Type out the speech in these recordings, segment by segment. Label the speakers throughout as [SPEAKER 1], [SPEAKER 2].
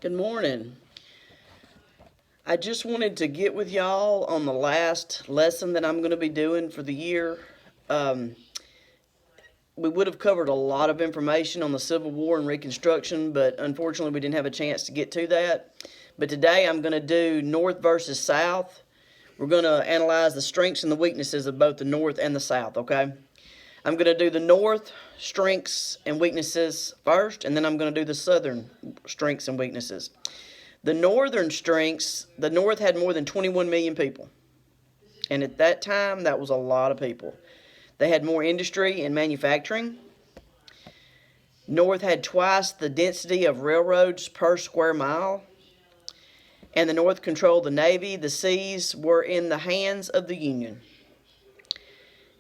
[SPEAKER 1] Good morning. I just wanted to get with y'all on the last lesson that I'm going to be doing for the year. We would have covered a lot of information on the Civil War and Reconstruction, but unfortunately we didn't have a chance to get to that. But today I'm going to do North versus South. We're going to analyze the strengths and the weaknesses of both the North and the South, okay? I'm going to do the North strengths and weaknesses first, and then I'm going to do the Southern strengths and weaknesses. The northern strengths, the North had more than 21 million people. And at that time, that was a lot of people. They had more industry and manufacturing. North had twice the density of railroads per square mile. And the North controlled the Navy. The seas were in the hands of the Union.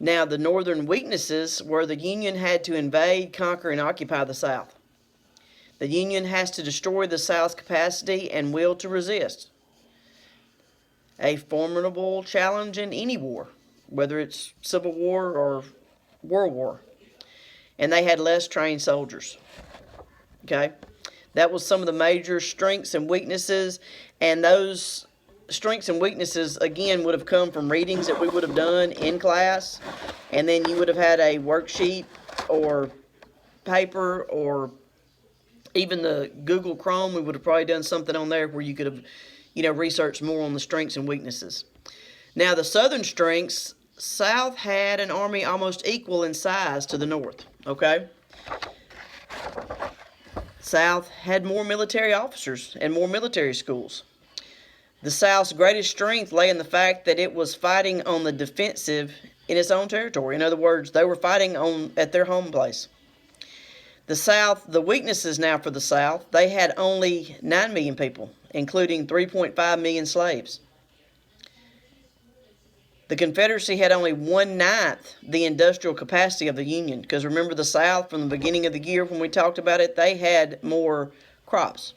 [SPEAKER 1] Now, the northern weaknesses were the Union had to invade, conquer, and occupy the South. The Union has to destroy the South's capacity and will to resist. A formidable challenge in any war, whether it's Civil War or World War. And they had less trained soldiers. Okay? That was some of the major strengths and weaknesses. And those strengths and weaknesses, again, would have come from readings that we would have done in class. And then you would have had a worksheet or paper or even the Google Chrome. We would have probably done something on there where you could have, researched more on the strengths and weaknesses. Now, the Southern strengths, South had an army almost equal in size to the North, okay? South had more military officers and more military schools. The South's greatest strength lay in the fact that it was fighting on the defensive in its own territory. In other words, they were fighting at their home place. The South, the weaknesses now for the South, they had only 9 million people, including 3.5 million slaves. The Confederacy had only 1/9 the industrial capacity of the Union, because remember the South from the beginning of the year when we talked about it, they had more crops.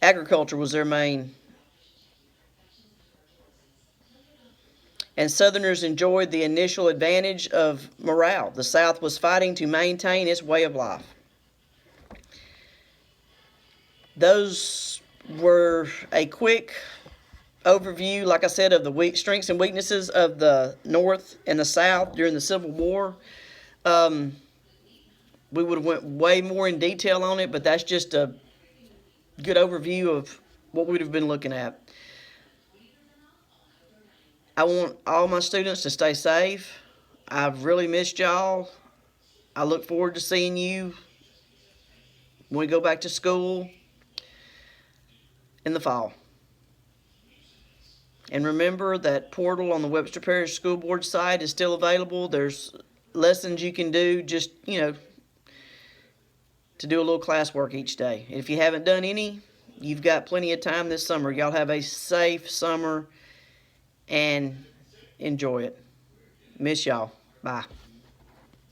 [SPEAKER 1] Agriculture was their main. And Southerners enjoyed the initial advantage of morale. The South was fighting to maintain its way of life. Those were a quick overview, like I said, of the strengths and weaknesses of the North and the South during the Civil War. We would have went way more in detail on it, but that's just a good overview of what we would have been looking at. I want all my students to stay safe. I've really missed y'all. I look forward to seeing you when we go back to school in the fall. And remember that portal on the Webster Parish School Board site is still available. There's lessons you can do just, to do a little classwork each day. And if you haven't done any, you've got plenty of time this summer. Y'all have a safe summer and enjoy it. Miss y'all. Bye.